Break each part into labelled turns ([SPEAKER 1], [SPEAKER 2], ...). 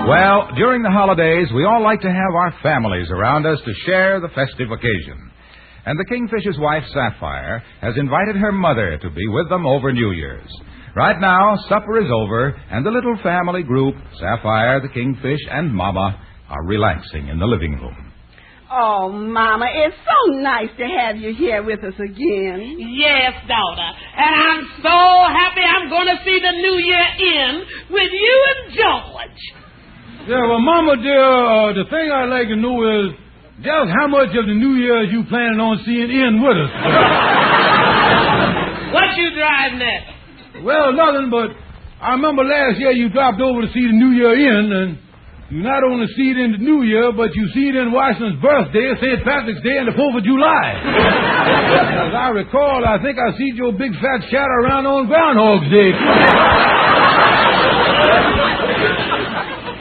[SPEAKER 1] Well, during the holidays, we all like to have our families around us to share the festive occasion. And the Kingfisher's wife, Sapphire, has invited her mother to be with them over New Year's. Right now, supper is over, and the little family group, Sapphire, the Kingfish, and Mama, are relaxing in the living room.
[SPEAKER 2] Oh, Mama, it's so nice to have you here with us again.
[SPEAKER 3] Yes, daughter. And I'm so happy I'm going to see the New Year in with you and George.
[SPEAKER 4] Yeah, well, Mama, dear, the thing I'd like to know is just how much of the New Year's you planning on seeing in with us?
[SPEAKER 3] What you driving at?
[SPEAKER 4] Well, nothing, but I remember last year you dropped over to see the New Year in, and you not only see it in the New Year, but you see it in Washington's birthday, St. Patrick's Day, and the 4th of July. As I recall, I think I see your big fat shadow around on Groundhog's Day.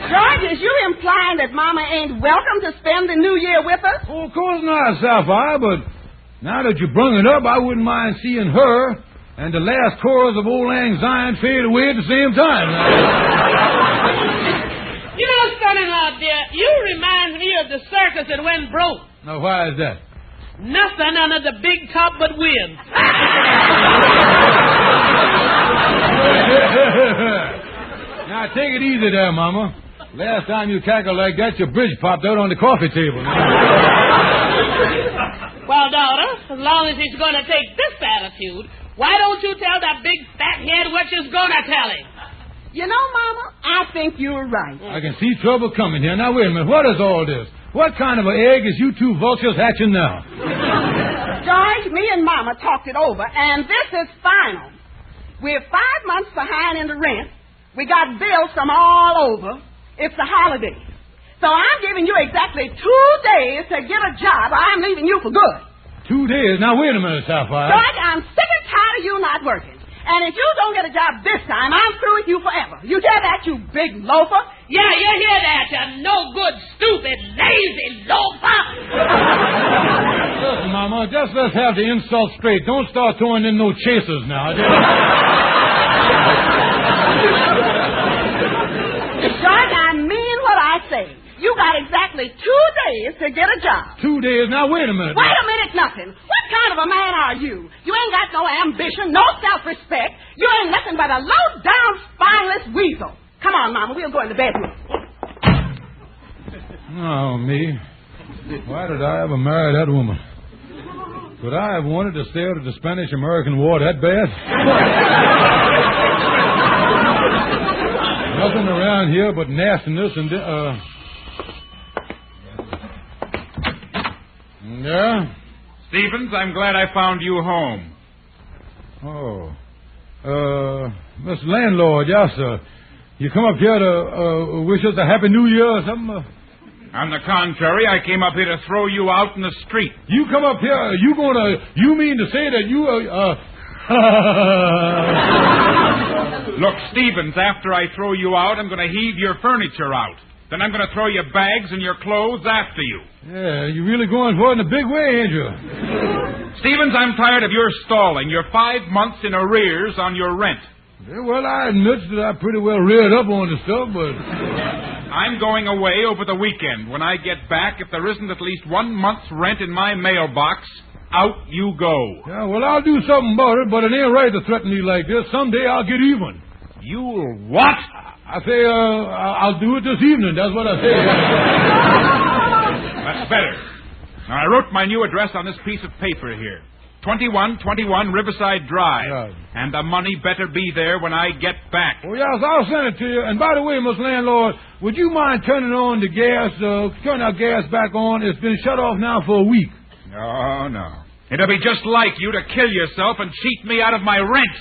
[SPEAKER 2] George, is you implying that Mama ain't welcome to spend the New Year with us?
[SPEAKER 4] Oh, of course not, Sapphire, but now that you brung it up, I wouldn't mind seeing her and the last chorus of Old Lang Syne fade away at the same time.
[SPEAKER 3] You know, son-in-law, dear, you remind me of the circus that went broke.
[SPEAKER 4] Now, why is that?
[SPEAKER 3] Nothing under the big top but wind.
[SPEAKER 4] Now, take it easy there, Mama. Last time you cackled like that, your bridge popped out on the coffee table.
[SPEAKER 3] Well, daughter, as long as he's going to take this attitude, why don't you tell that big fat head what you're going to tell him?
[SPEAKER 2] You know, Mama, I think you're right.
[SPEAKER 4] I can see trouble coming here. Now, wait a minute. What is all this? What kind of an egg is you two vultures hatching now?
[SPEAKER 2] George, me and Mama talked it over, and this is final. We're 5 months behind in the rent. We got bills from all over. It's the holidays. So I'm giving you exactly 2 days to get a job, or I'm leaving you for good.
[SPEAKER 4] 2 days? Now, wait a minute, Sapphire.
[SPEAKER 2] George, I'm sick and tired of you not working. And if you don't get a job this time, I'm through with you forever. You hear that, you big loafer?
[SPEAKER 3] Yeah, you hear that, you no good, stupid, lazy loafer.
[SPEAKER 4] Listen, Mama, just let's have the insult straight. Don't start throwing in no chasers now.
[SPEAKER 2] George, I mean what I say. You got exactly 2 days to get a job.
[SPEAKER 4] 2 days? Now, wait a minute.
[SPEAKER 2] Wait a minute, nothing. What kind of a man are you? You ain't got no ambition, no self-respect. You ain't nothing but a low-down, spineless weasel. Come on, Mama, we'll go in the bedroom.
[SPEAKER 4] Oh, me. Why did I ever marry that woman? Could I have wanted to stay out of the Spanish-American War that bad? Nothing around here but nastiness and... Yeah?
[SPEAKER 1] Stevens, I'm glad I found you home.
[SPEAKER 4] Oh. Mr. Landlord, yes, sir. You come up here to wish us a Happy New Year or something?
[SPEAKER 1] On the contrary, I came up here to throw you out in the street.
[SPEAKER 4] You come up here, you mean to say that you,
[SPEAKER 1] Look, Stevens, after I throw you out, I'm going to heave your furniture out. Then I'm going to throw your bags and your clothes after you.
[SPEAKER 4] Yeah, you're really going for it in a big way, ain't you?
[SPEAKER 1] Stevens, I'm tired of your stalling. You're 5 months in arrears on your rent.
[SPEAKER 4] Yeah, well, I admit that I pretty well reared up on the stuff, but...
[SPEAKER 1] I'm going away over the weekend. When I get back, if there isn't at least 1 month's rent in my mailbox, out you go.
[SPEAKER 4] Yeah, well, I'll do something about it, but it ain't right to threaten me like this. Someday I'll get even.
[SPEAKER 1] You'll what?
[SPEAKER 4] I say, I'll do it this evening. That's what I say.
[SPEAKER 1] That's better. Now, I wrote my new address on this piece of paper here. 2121 Riverside Drive.
[SPEAKER 4] Right.
[SPEAKER 1] And the money better be there when I get back.
[SPEAKER 4] Oh, yes, I'll send it to you. And by the way, Mr. Landlord, would you mind turning on the gas, turn our gas back on? It's been shut off now for a week.
[SPEAKER 1] Oh, no. It'll be just like you to kill yourself and cheat me out of my rent.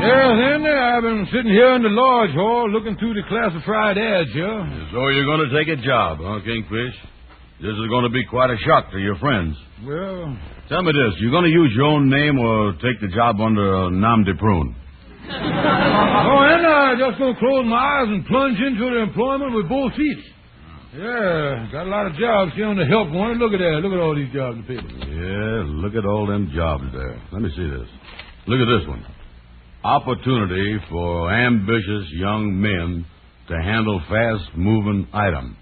[SPEAKER 4] Yes, Andy, I've been sitting here in the lodge hall looking through the classified ads here.
[SPEAKER 5] So you're going to take a job, huh, Kingfish? This is going to be quite a shock to your friends.
[SPEAKER 4] Well...
[SPEAKER 5] Tell me this, you going to use your own name or take the job under nom de prune?
[SPEAKER 4] Oh, Andy, I'm just going to close my eyes and plunge into the employment with both feet. Yeah, got a lot of jobs here on the help wanted. Look at that. Look at all these jobs in the paper.
[SPEAKER 5] Yeah, look at all them jobs there. Let me see this. Look at this one. Opportunity for ambitious young men to handle fast-moving items.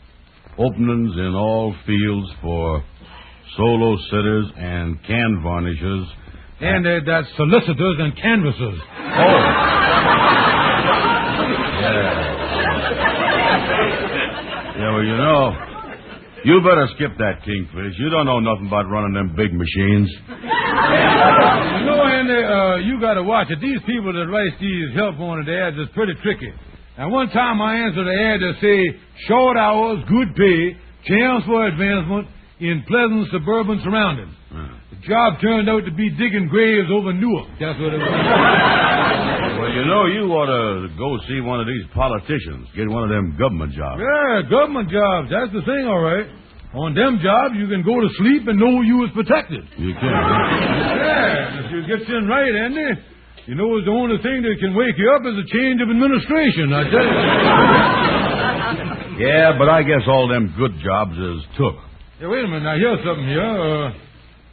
[SPEAKER 5] Openings in all fields for solo sitters and can varnishers.
[SPEAKER 4] And that's solicitors and canvassers.
[SPEAKER 5] Oh. Yeah, well, you know, you better skip that, Kingfish. You don't know nothing about running them big machines.
[SPEAKER 4] You know, Andy, you got to watch it. These people that write these help wanted ads is pretty tricky. And one time I answered the ad that say, short hours, good pay, chance for advancement in pleasant suburban surroundings. The job turned out to be digging graves over Newark. That's what it was.
[SPEAKER 5] Well, you know, you ought to go see one of these politicians. Get one of them government jobs.
[SPEAKER 4] Yeah, government jobs. That's the thing, all right. On them jobs, you can go to sleep and know you was protected.
[SPEAKER 5] You can.
[SPEAKER 4] Yeah, if you get in right, Andy, you know the only thing that can wake you up is a change of administration, I tell you.
[SPEAKER 5] Yeah, but I guess all them good jobs is took.
[SPEAKER 4] Yeah, wait a minute. Now, here's something here.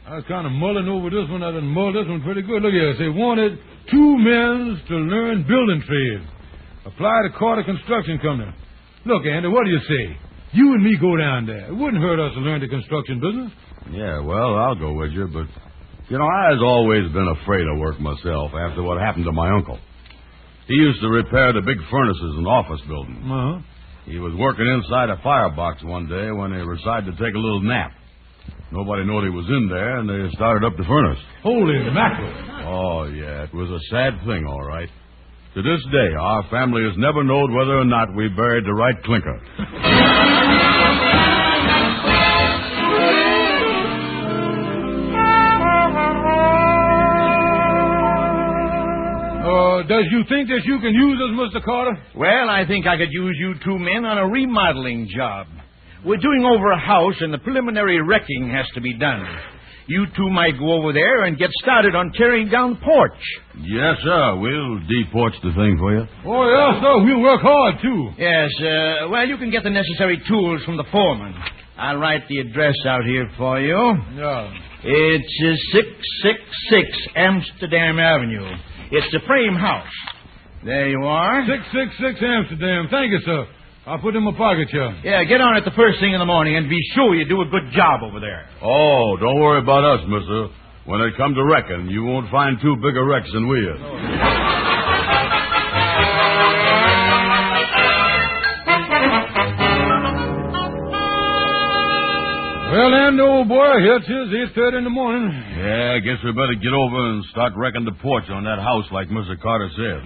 [SPEAKER 4] I was kind of mulling over this one. I done mulled this one pretty good. Look here. They wanted 2 men to learn building trades. Apply to Carter Construction Company. Look, Andy, what do you say? You and me go down there. It wouldn't hurt us to learn the construction business.
[SPEAKER 5] Yeah, well, I'll go with you, but, you know, I has always been afraid of work myself after what happened to my uncle. He used to repair the big furnaces in office buildings.
[SPEAKER 4] Uh-huh.
[SPEAKER 5] He was working inside a firebox one day when he decided to take a little nap. Nobody knew he was in there, and they started up the furnace.
[SPEAKER 4] Holy mackerel.
[SPEAKER 5] Oh, yeah, it was a sad thing, all right. To this day, our family has never known whether or not we buried the right clinker.
[SPEAKER 4] Does you think that you can use us, Mr. Carter?
[SPEAKER 6] Well, I think I could use you 2 men on a remodeling job. We're doing over a house, and the preliminary wrecking has to be done. You 2 might go over there and get started on tearing down the porch.
[SPEAKER 5] Yes, sir. We'll de-porch the thing for you.
[SPEAKER 4] Oh, yes, sir. We'll work hard, too.
[SPEAKER 6] Yes, well, you can get the necessary tools from the foreman. I'll write the address out here for you.
[SPEAKER 4] Yeah.
[SPEAKER 6] It's 666 Amsterdam Avenue. It's the frame house. There you are.
[SPEAKER 4] 666 Amsterdam. Thank you, sir. I'll put it in my pocket here.
[SPEAKER 6] Yeah, get on it the first thing in the morning and be sure you do a good job over there.
[SPEAKER 5] Oh, don't worry about us, mister. When it comes to wrecking, you won't find 2 bigger wrecks than we is.
[SPEAKER 4] Well, Andy, old boy, here it is, 8:30 in the morning.
[SPEAKER 5] Yeah, I guess we better get over and start wrecking the porch on that house like Mr. Carter said.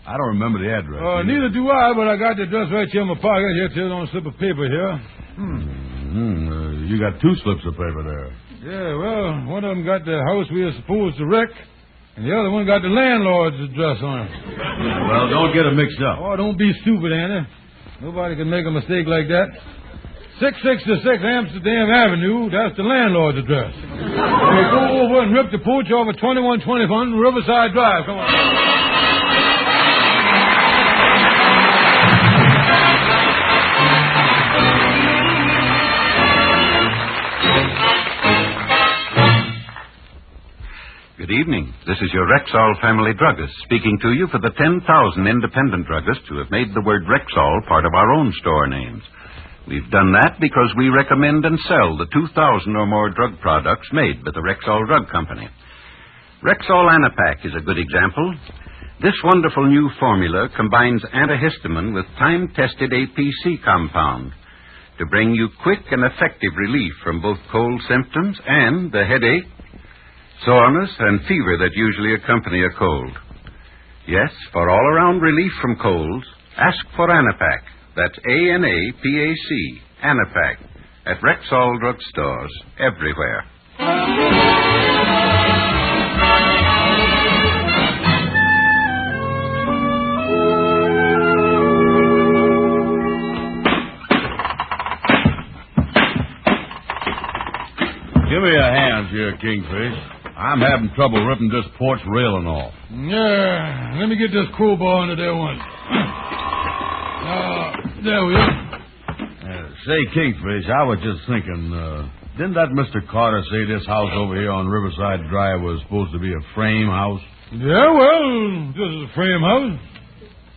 [SPEAKER 5] I don't remember the address.
[SPEAKER 4] Neither do I, but I got the address right here in my pocket. Here it is on a slip of paper here.
[SPEAKER 5] You got 2 slips of paper there.
[SPEAKER 4] Yeah, well, one of them got the house we were supposed to wreck, and the other one got the landlord's address on it.
[SPEAKER 5] Well, don't get it mixed up.
[SPEAKER 4] Oh, don't be stupid, Andy. Nobody can make a mistake like that. 666 Amsterdam Avenue, that's the landlord's address. We go over and rip the porch off of 2121 Riverside Drive. Come on.
[SPEAKER 7] Good evening. This is your Rexall family druggist speaking to you for the 10,000 independent druggists who have made the word Rexall part of our own store names. We've done that because we recommend and sell the 2,000 or more drug products made by the Rexall Drug Company. Rexall Anapac is a good example. This wonderful new formula combines antihistamine with time-tested APC compound to bring you quick and effective relief from both cold symptoms and the headache, soreness, and fever that usually accompany a cold. Yes, for all-around relief from colds, ask for Anapac. That's A-N-A-P-A-C, Anapac, at Rexall drugstores everywhere.
[SPEAKER 5] Give me a hand here, Kingfish. I'm having trouble ripping this porch railing off.
[SPEAKER 4] Yeah, let me get this crowbar under there once. There we are.
[SPEAKER 5] Say, Kingfish, I was just thinking, didn't that Mr. Carter say this house over here on Riverside Drive was supposed to be a frame house?
[SPEAKER 4] Yeah, well, this is a frame house.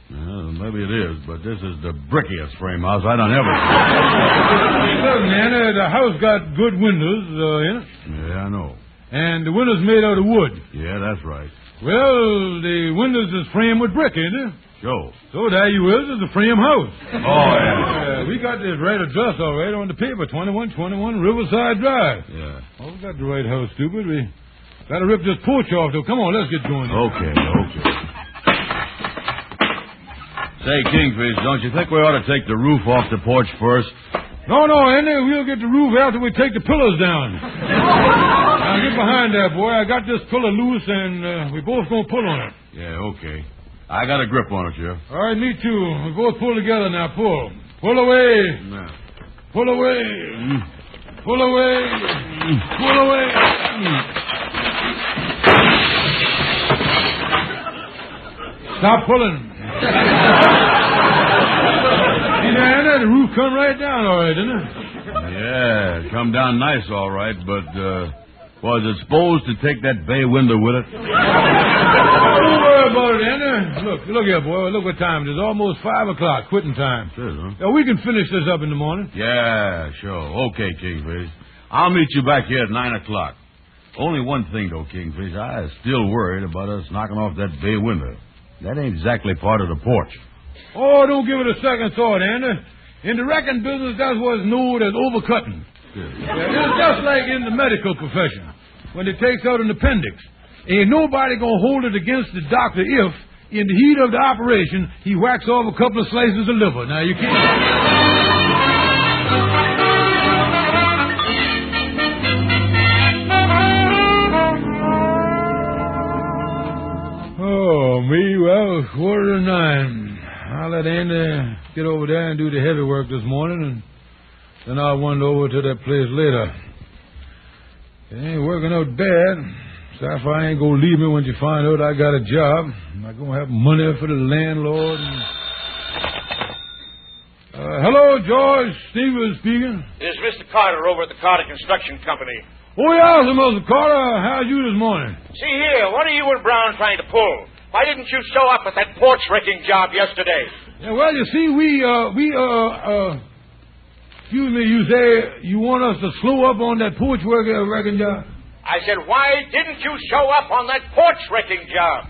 [SPEAKER 5] Well, maybe it is, but this is the brickiest frame house I done ever seen.
[SPEAKER 4] Look, Nana, the house got good windows in it.
[SPEAKER 5] Yeah, I know.
[SPEAKER 4] And the windows made out of wood.
[SPEAKER 5] Yeah, that's right.
[SPEAKER 4] Well, the windows is framed with brick, ain't it?
[SPEAKER 5] Sure.
[SPEAKER 4] So there you is. It's a frame house.
[SPEAKER 5] Oh, yeah.
[SPEAKER 4] We got this right address all right on the paper, 2121 Riverside Drive.
[SPEAKER 5] Yeah.
[SPEAKER 4] Oh, we got the right house, stupid. We got to rip this porch off, though. Come on, let's get going.
[SPEAKER 5] Okay. Say, Kingfish, don't you think we ought to take the roof off the porch first?
[SPEAKER 4] No, Andy. We'll get the roof after we take the pillars down. Now, get behind there, boy. I got this pillar loose, and we both going to pull on it.
[SPEAKER 5] Yeah, okay. I got a grip on it, Sheriff.
[SPEAKER 4] All right, me too. We both pull together now. Pull. Pull away.
[SPEAKER 5] No.
[SPEAKER 4] Pull away. Pull away. Pull away. Stop pulling. See there, Anna? The roof come right down all right, didn't it?
[SPEAKER 5] Yeah, it come down nice, all right, but, was it supposed to take that bay window with it?
[SPEAKER 4] Don't worry about it, Anna. Look here, boy. Look what time it is. Almost 5 o'clock, quitting time.
[SPEAKER 5] Sure, huh?
[SPEAKER 4] Now, we can finish this up in the morning.
[SPEAKER 5] Yeah, sure. Okay, Kingfish. I'll meet you back here at 9 o'clock. Only one thing, though, Kingfish. I still worried about us knocking off that bay window. That ain't exactly part of the porch.
[SPEAKER 4] Oh, don't give it a second thought, Anna. In the wrecking business, that's what's known as overcutting. Yeah, it's just like in the medical profession. When it takes out an appendix, ain't nobody gonna hold it against the doctor if, in the heat of the operation, he whacks off a couple of slices of liver. Now, you can't... Oh, me, well, 8:45. I'll let Andy get over there and do the heavy work this morning, and then I'll wander over to that place later. It ain't working out bad. Sapphire ain't gonna leave me when she find out I got a job. I'm not gonna have money for the landlord. Hello, George. Stevens speaking.
[SPEAKER 6] This is Mr. Carter over at the Carter Construction Company.
[SPEAKER 4] Oh, yeah, Mr. Carter. How's you this morning?
[SPEAKER 6] See here, what are you and Brown trying to pull? Why didn't you show up at that porch wrecking job yesterday?
[SPEAKER 4] Yeah, well, you see, excuse me, you say you want us to slow up on that porch wrecking job?
[SPEAKER 6] I said, why didn't you show up on that porch wrecking job?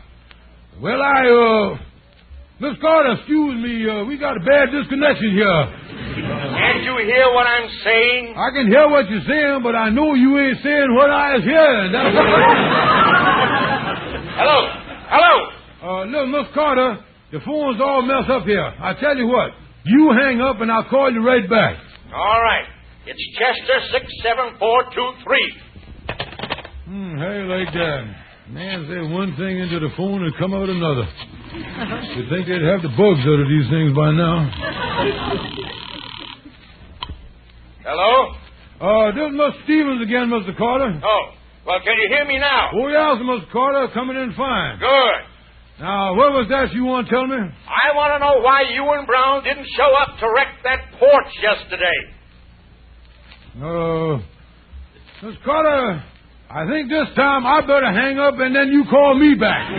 [SPEAKER 4] Well, Miss Carter, excuse me, we got a bad disconnection here.
[SPEAKER 6] Can't you hear what I'm saying?
[SPEAKER 4] I can hear what you're saying, but I know you ain't saying what I was hearing.
[SPEAKER 6] Hello?
[SPEAKER 4] Look, Miss Carter, the phone's all messed up here. I tell you what, you hang up and I'll call you right back.
[SPEAKER 6] All right. It's Chester 67423.
[SPEAKER 4] Hey, like that. Man, say one thing into the phone and come out another. You'd think they'd have the bugs out of these things by now.
[SPEAKER 6] Hello?
[SPEAKER 4] This is Mr. Stevens again, Mr. Carter.
[SPEAKER 6] Oh, well, can you hear me now?
[SPEAKER 4] Oh, yes, Mr. Carter, coming in fine.
[SPEAKER 6] Good.
[SPEAKER 4] Now, what was that you want to tell me?
[SPEAKER 6] I want to know why you and Brown didn't show up to wreck that porch yesterday.
[SPEAKER 4] Mr. Carter, I think this time I better hang up and then you call me back.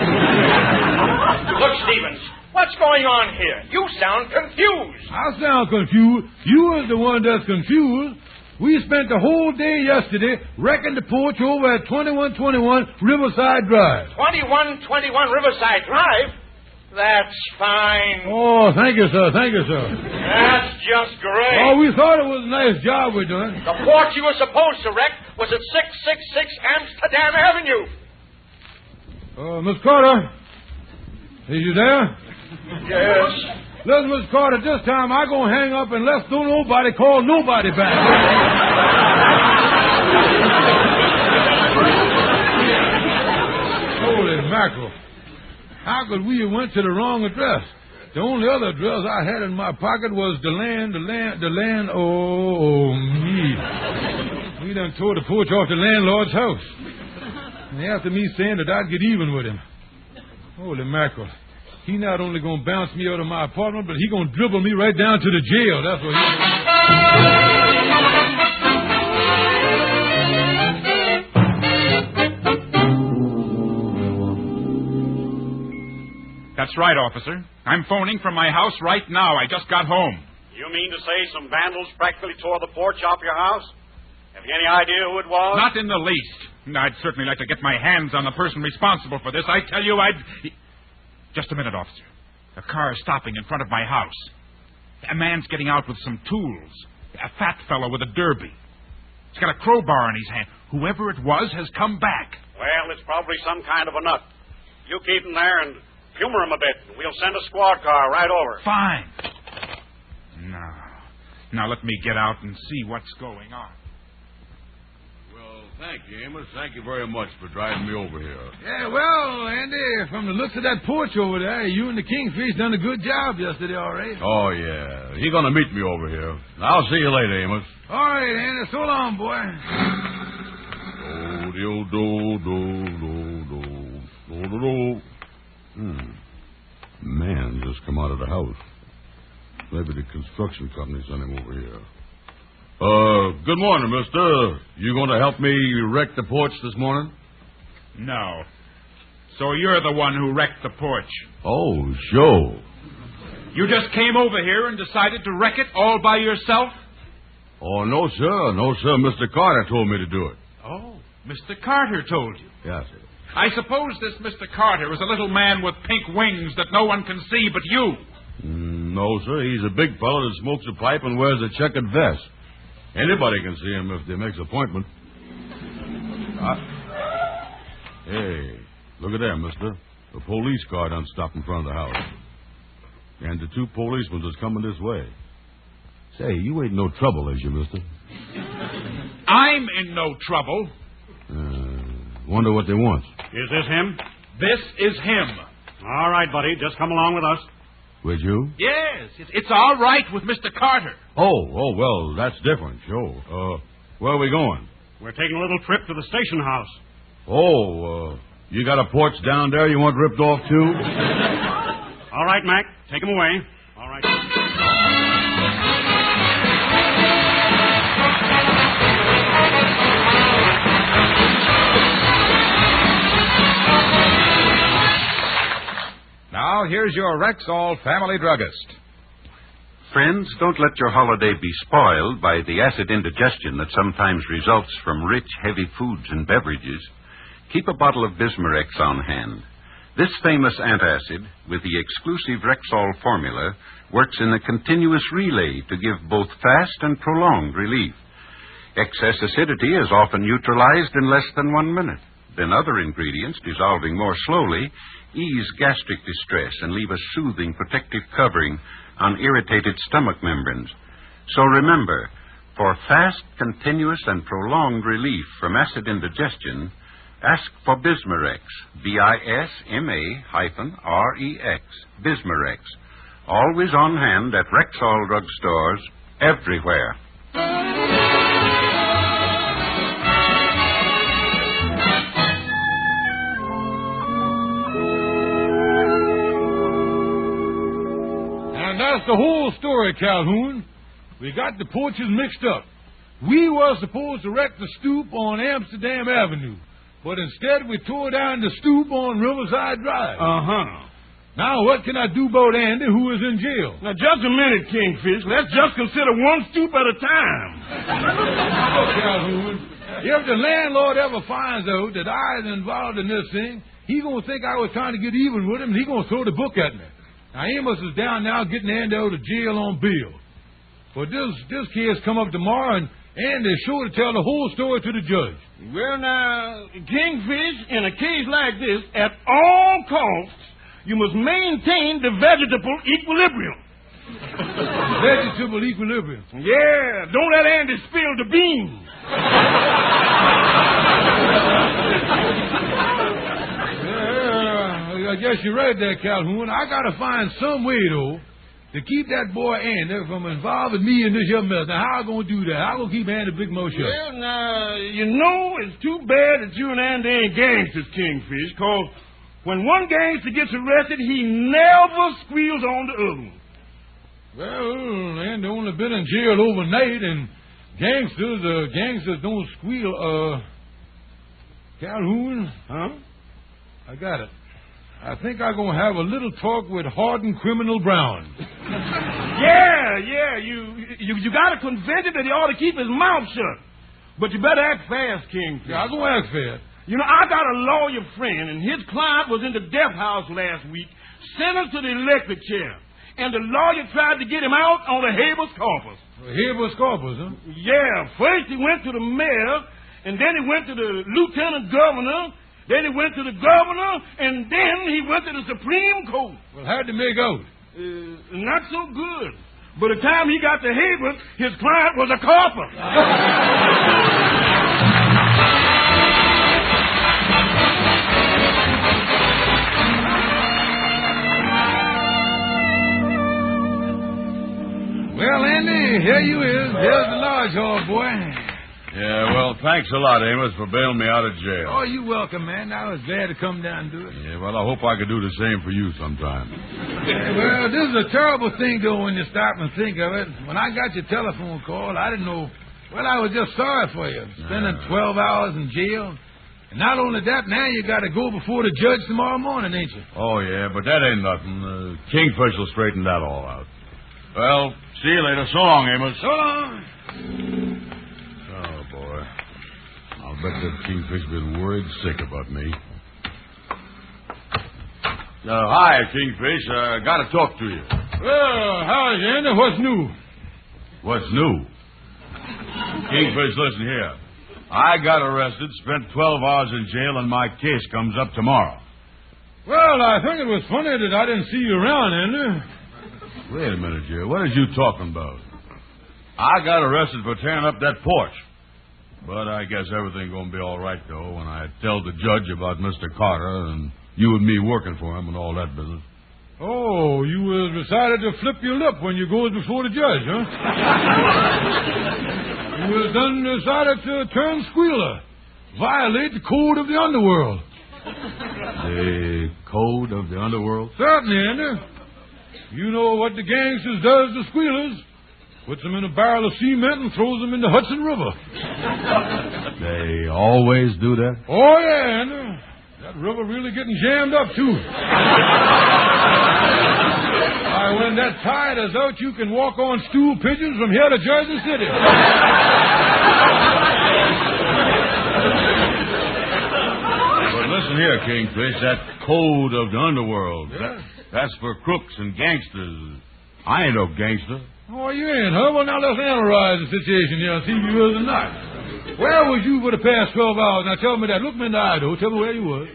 [SPEAKER 6] Look, Stevens, what's going on here? You sound confused.
[SPEAKER 4] I sound confused. You is the one that's confused. We spent the whole day yesterday wrecking the porch over at 2121 Riverside Drive.
[SPEAKER 6] 2121 Riverside Drive? That's fine.
[SPEAKER 4] Oh, thank you, sir. Thank you, sir.
[SPEAKER 6] That's just great.
[SPEAKER 4] Oh, we thought it was a nice job we're doing.
[SPEAKER 6] The porch you were supposed to wreck was at 666 Amsterdam Avenue.
[SPEAKER 4] Miss Carter, is you there?
[SPEAKER 6] Yes.
[SPEAKER 4] Listen, Miss Carter, this time I'm going to hang up unless nobody call nobody back. Holy mackerel. How could we have went to the wrong address? The only other address I had in my pocket was the land. Oh, me. We done tore the porch off the landlord's house. And after me saying that I'd get even with him. Holy mackerel. He not only going to bounce me out of my apartment, but he going to dribble me right down to the jail. That's what he's going to do.
[SPEAKER 8] That's right, officer. I'm phoning from my house right now. I just got home.
[SPEAKER 9] You mean to say some vandals practically tore the porch off your house? Have you any idea who it was?
[SPEAKER 8] Not in the least. I'd certainly like to get my hands on the person responsible for this. I tell you, Just a minute, officer. A car is stopping in front of my house. A man's getting out with some tools. A fat fellow with a derby. He's got a crowbar in his hand. Whoever it was has come back.
[SPEAKER 9] Well, it's probably some kind of a nut. You keep him there and humor him a bit. We'll send a squad car right over.
[SPEAKER 8] Fine. Now let me get out and see what's going on.
[SPEAKER 5] Well, thank you, Amos. Thank you very much for driving me over here.
[SPEAKER 4] Yeah, well, Andy, from the looks of that porch over there, you and the Kingfish done a good job yesterday, all right?
[SPEAKER 5] Oh, yeah. He's going to meet me over here. I'll see you later, Amos.
[SPEAKER 4] All right, Andy. So long, boy.
[SPEAKER 5] Man just come out of the house. Maybe the construction company sent him over here. Good morning, mister. You going to help me wreck the porch this morning?
[SPEAKER 8] No. So you're the one who wrecked the porch.
[SPEAKER 5] Oh, sure.
[SPEAKER 8] You just came over here and decided to wreck it all by yourself?
[SPEAKER 5] Oh, no, sir. No, sir. Mr. Carter told me to do it.
[SPEAKER 8] Oh, Mr. Carter told you.
[SPEAKER 5] Yes, sir.
[SPEAKER 8] I suppose this Mr. Carter is a little man with pink wings that no one can see but you.
[SPEAKER 5] No, sir. He's a big fellow that smokes a pipe and wears a checkered vest. Anybody can see him if they make an appointment. Hey, look at there, mister. The police car done stopped in front of the house. And the two policemen is coming this way. Say, you ain't no trouble, is you, mister?
[SPEAKER 8] I'm in no trouble.
[SPEAKER 5] Wonder what they want.
[SPEAKER 9] Is this him?
[SPEAKER 8] This is him.
[SPEAKER 9] All right, buddy. Just come along with us.
[SPEAKER 5] With you?
[SPEAKER 8] Yes, it's all right with Mr. Carter.
[SPEAKER 5] Oh, well, that's different, sure. Where are we going?
[SPEAKER 9] We're taking a little trip to the station house.
[SPEAKER 5] Oh, you got a porch down there you want ripped off, too?
[SPEAKER 9] All right, Mac. Take him away. All right.
[SPEAKER 1] Now, here's your Rexall family druggist.
[SPEAKER 7] Friends, don't let your holiday be spoiled by the acid indigestion that sometimes results from rich, heavy foods and beverages. Keep a bottle of Bismarex on hand. This famous antacid, with the exclusive Rexall formula, works in a continuous relay to give both fast and prolonged relief. Excess acidity is often neutralized in less than 1 minute. Then other ingredients, dissolving more slowly, ease gastric distress and leave a soothing protective covering on irritated stomach membranes. So remember, for fast, continuous, and prolonged relief from acid indigestion, ask for Bismarex, Bisma-Rex, Bismarex. Always on hand at Rexall drugstores everywhere.
[SPEAKER 4] That's the whole story, Calhoun. We got the porches mixed up. We were supposed to wreck the stoop on Amsterdam Avenue, but instead we tore down the stoop on Riverside Drive. Now, what can I do about Andy, who is in jail?
[SPEAKER 6] Now, just a minute, Kingfish. Let's just consider one stoop at a time.
[SPEAKER 4] Look, Calhoun, if the landlord ever finds out that I was involved in this thing, he's going to think I was trying to get even with him, and he's going to throw the book at me. Now, Amos is down now getting Andy out of jail on bail. But this case come up tomorrow, and Andy's sure to tell the whole story to the judge.
[SPEAKER 6] Well, now, Kingfish, in a case like this, at all costs, you must maintain the vegetable equilibrium.
[SPEAKER 4] Vegetable equilibrium?
[SPEAKER 6] Yeah, don't let Andy spill the beans.
[SPEAKER 4] I guess you're right there, Calhoun. I got to find some way, though, to keep that boy Andy from involving me in this here mess. Now, how I going to do that? How I going to keep Andy big mouth shut?
[SPEAKER 6] Well, now, you know it's too bad that you and Andy ain't gangsters, Kingfish, because when one gangster gets arrested, he never squeals on the other one.
[SPEAKER 4] Well, and they only been in jail overnight, and gangsters don't squeal. Calhoun?
[SPEAKER 6] Huh?
[SPEAKER 4] I got it. I think I'm going to have a little talk with hardened criminal Brown.
[SPEAKER 6] Yeah, you got to convince him that he ought to keep his mouth shut. But you better act fast, Kingfish.
[SPEAKER 4] Yeah, I'm going to act fast.
[SPEAKER 6] You know, I got a lawyer friend, and his client was in the death house last week, sentenced to the electric chair. And the lawyer tried to get him out on a habeas corpus.
[SPEAKER 4] Habeas corpus, huh?
[SPEAKER 6] Yeah, first he went to the mayor, and then he went to the lieutenant governor, then he went to the governor, and then he went to the Supreme Court.
[SPEAKER 4] Well, how'd they make out?
[SPEAKER 6] Not so good. By the time he got to habeas, his client was a corpus.
[SPEAKER 4] Well, Andy, here you is. Here's the lodge hall, boy.
[SPEAKER 5] Yeah, well, thanks a lot, Amos, for bailing me out of jail.
[SPEAKER 4] Oh, you're welcome, man. I was glad to come down and do it.
[SPEAKER 5] Yeah, well, I hope I could do the same for you sometime.
[SPEAKER 4] Well, this is a terrible thing, though, when you stop and think of it. When I got your telephone call, I didn't know. Well, I was just sorry for you. Spending 12 hours in jail. And not only that, now you got to go before the judge tomorrow morning, ain't you?
[SPEAKER 5] Oh, yeah, but that ain't nothing. Kingfish will straighten that all out. Well, see you later. So long, Amos.
[SPEAKER 4] So long.
[SPEAKER 5] Oh, boy. I'll bet that Kingfish been worried sick about me. Hi, Kingfish. Got to talk to you.
[SPEAKER 4] Well, hi, Andy. What's new?
[SPEAKER 5] What's new? Kingfish, listen here. I got arrested, spent 12 hours in jail, and my case comes up tomorrow.
[SPEAKER 4] Well, I think it was funny that I didn't see you around, Andy.
[SPEAKER 5] Wait a minute, Jerry. What are you talking about? I got arrested for tearing up that porch. But I guess everything's going to be all right, though, when I tell the judge about Mr. Carter and you and me working for him and all that business.
[SPEAKER 4] Oh, you decided to flip your lip when you goes before the judge, huh? You done decided to turn squealer, violate the code of the underworld.
[SPEAKER 5] The code of the underworld?
[SPEAKER 4] Certainly, Andy. You know what the gangsters does to squealers. Puts them in a barrel of cement and throws them in the Hudson River.
[SPEAKER 5] They always do that?
[SPEAKER 4] Oh, yeah, Andy. That river really getting jammed up, too. Why, when that tide is out, you can walk on stool pigeons from here to Jersey City.
[SPEAKER 5] But listen here, Kingfish, that code of the underworld,
[SPEAKER 4] yeah.
[SPEAKER 5] That's for crooks and gangsters. I ain't no gangster.
[SPEAKER 4] Oh, you ain't, huh? Well, now let's analyze the situation here and see if you is or not. Where was you for the past 12 hours? Now, tell me that. Look me in the eye, though. Tell me where you was.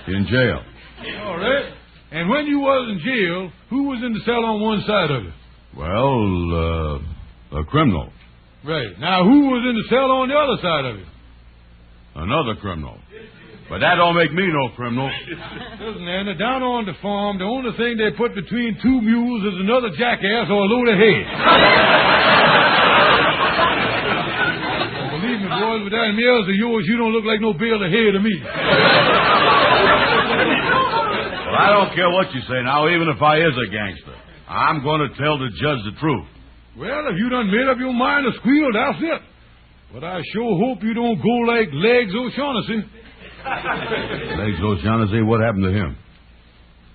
[SPEAKER 5] In jail.
[SPEAKER 4] All right. And when you was in jail, who was in the cell on one side of you?
[SPEAKER 5] Well, a criminal.
[SPEAKER 4] Right. Now, who was in the cell on the other side of you?
[SPEAKER 5] Another criminal. But that don't make me no criminal.
[SPEAKER 4] Listen, Andy, down on the farm, the only thing they put between two mules is another jackass or a load of hay. Believe me, boys, with that meals of yours, you don't look like no bale of hay to me.
[SPEAKER 5] Well, I don't care what you say now, even if I is a gangster. I'm going to tell the judge the truth.
[SPEAKER 4] Well, if you done made up your mind to squeal, that's it. But I sure hope you don't go like Legs O'Shaughnessy.
[SPEAKER 5] Legs O'Shaughnessy, what happened to him?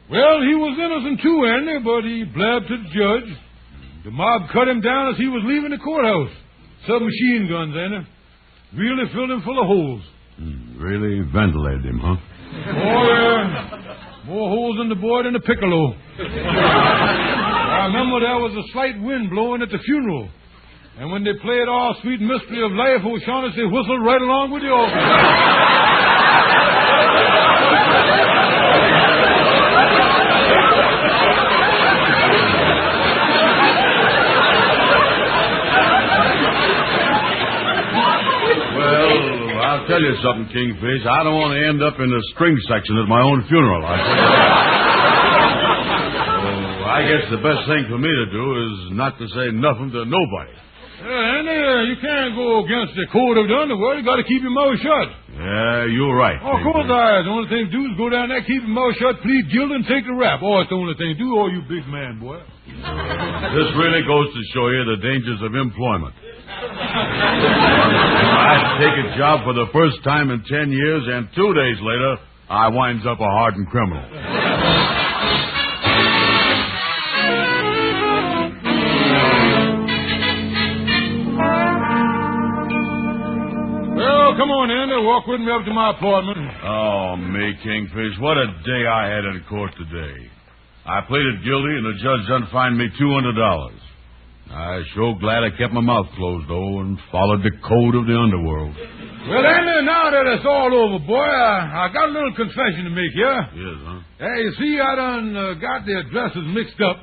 [SPEAKER 4] Well, he was innocent too, Andy, but he blabbed to the judge. The mob cut him down as he was leaving the courthouse. Submachine guns, Andy. Really filled him full of holes.
[SPEAKER 5] Really ventilated him, huh?
[SPEAKER 4] Oh, yeah. More holes in the boy than the piccolo. I remember there was a slight wind blowing at the funeral. And when they played All Sweet Mystery of Life, O'Shaughnessy whistled right along with the organ.
[SPEAKER 5] Well, I'll tell you something, Kingfish. I don't want to end up in the string section at my own funeral. I guess the best thing for me to do is not to say nothing to nobody.
[SPEAKER 4] And you can't go against the code of the underworld. You got to keep your mouth shut.
[SPEAKER 5] Yeah, you're right.
[SPEAKER 4] Oh, of course I is. The only thing to do is go down there, keep your mouth shut, plead guilty, and take the rap. Oh, it's the only thing to do. Oh, you big man, boy.
[SPEAKER 5] This really goes to show you the dangers of employment. I take a job for the first time in 10 years, and 2 days later, I winds up a hardened criminal.
[SPEAKER 4] Well, come on in. Walk with me up to my apartment.
[SPEAKER 5] Oh, me, Kingfish, what a day I had in court today. I pleaded guilty, and the judge done fined me $200. I sure glad I kept my mouth closed, though, and followed the code of the underworld.
[SPEAKER 4] Well, Andy, now that it's all over, boy, I got a little confession to make here.
[SPEAKER 5] Yes, huh?
[SPEAKER 4] Hey, you see, I done got the addresses mixed up,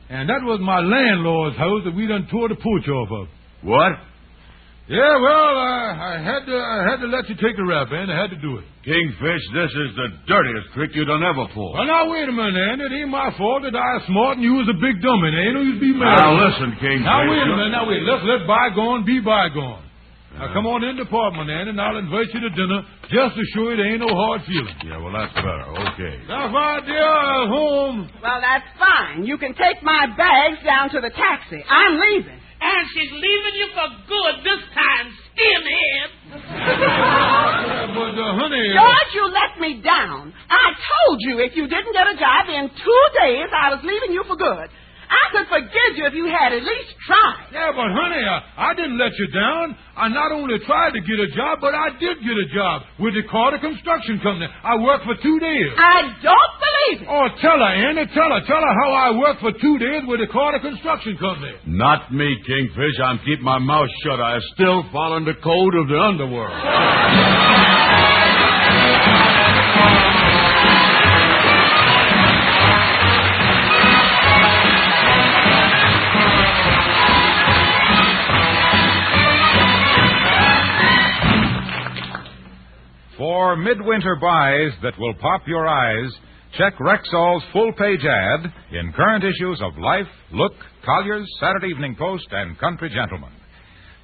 [SPEAKER 4] and that was my landlord's house that we done tore the porch off of.
[SPEAKER 5] What?
[SPEAKER 4] Yeah, well, I had to let you take the rap, Andy. I had to do it.
[SPEAKER 5] Kingfish, this is the dirtiest trick you done ever pulled.
[SPEAKER 4] Well, now, wait a minute, Andy. It ain't my fault that I was smart and you was a big dummy. There ain't no use be mad.
[SPEAKER 5] Now, listen, Kingfish.
[SPEAKER 4] Now, wait a minute. Now, wait. Let's let bygone be bygone. Now, come on in the apartment, Andy, and I'll invite you to dinner just to show you there ain't no hard feelings.
[SPEAKER 5] Yeah, well, that's better. Okay.
[SPEAKER 4] Now, my dear, home.
[SPEAKER 2] Well, that's fine. You can take my bags down to the taxi. I'm leaving.
[SPEAKER 3] And she's leaving you for good this time, skinhead.
[SPEAKER 4] But, honey...
[SPEAKER 2] George, you let me down. I told you if you didn't get a job in 2 days, I was leaving you for good. I could forgive you if you had at least tried.
[SPEAKER 4] Yeah, but, honey, I didn't let you down. I not only tried to get a job, but I did get a job with the Carter Construction Company. I worked for 2 days.
[SPEAKER 2] I don't believe it.
[SPEAKER 4] Oh, tell her, Annie. Tell her how I worked for 2 days with the Carter Construction Company.
[SPEAKER 5] Not me, Kingfish. I'm keeping my mouth shut. I still following the code of the underworld.
[SPEAKER 1] For midwinter buys that will pop your eyes, check Rexall's full-page ad in current issues of Life, Look, Collier's, Saturday Evening Post, and Country Gentleman.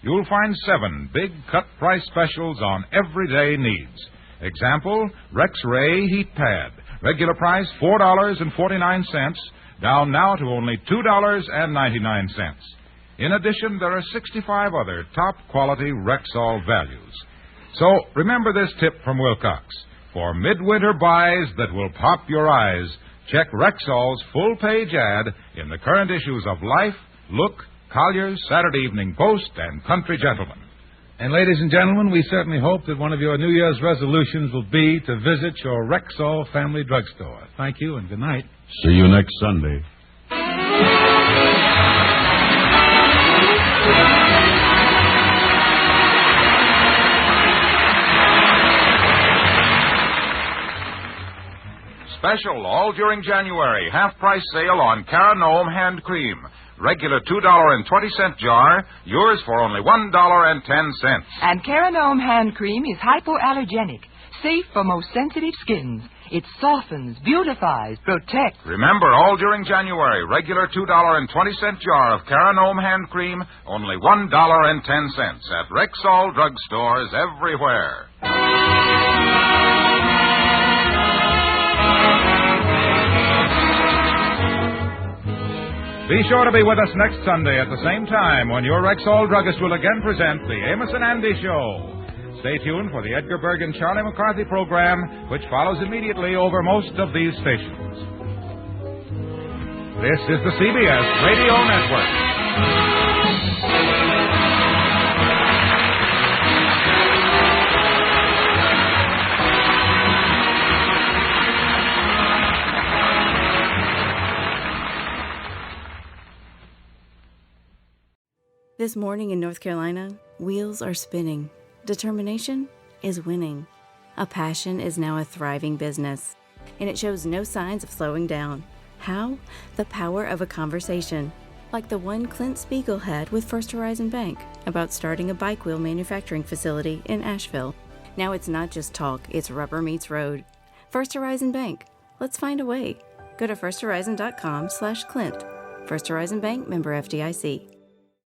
[SPEAKER 1] You'll find 7 big cut-price specials on everyday needs. Example, Rex Ray Heat Pad. Regular price $4.49, down now to only $2.99. In addition, there are 65 other top-quality Rexall values. So remember this tip from Wilcox. For midwinter buys that will pop your eyes, check Rexall's full-page ad in the current issues of Life, Look, Collier's, Saturday Evening Post, and Country Gentleman.
[SPEAKER 10] And ladies and gentlemen, we certainly hope that one of your New Year's resolutions will be to visit your Rexall Family Drugstore. Thank you and good night.
[SPEAKER 5] See you next Sunday.
[SPEAKER 1] Special all during January. Half-price sale on Caranome Hand Cream. Regular $2.20 jar, yours for only $1.10.
[SPEAKER 11] And Caranome Hand Cream is hypoallergenic, safe for most sensitive skins. It softens, beautifies, protects.
[SPEAKER 1] Remember, all during January, regular $2.20 jar of Caranome Hand Cream, only $1.10 at Rexall drugstores everywhere. Be sure to be with us next Sunday at the same time when your Rexall druggist will again present the Amos and Andy Show. Stay tuned for the Edgar Berg and Charlie McCarthy program, which follows immediately over most of these stations. This is the CBS Radio Network.
[SPEAKER 12] This morning in North Carolina, wheels are spinning. Determination is winning. A passion is now a thriving business, and it shows no signs of slowing down. How? The power of a conversation, like the one Clint Spiegel had with First Horizon Bank about starting a bike wheel manufacturing facility in Asheville. Now it's not just talk, it's rubber meets road. First Horizon Bank. Let's find a way. Go to firsthorizon.com/Clint. First Horizon Bank, member FDIC.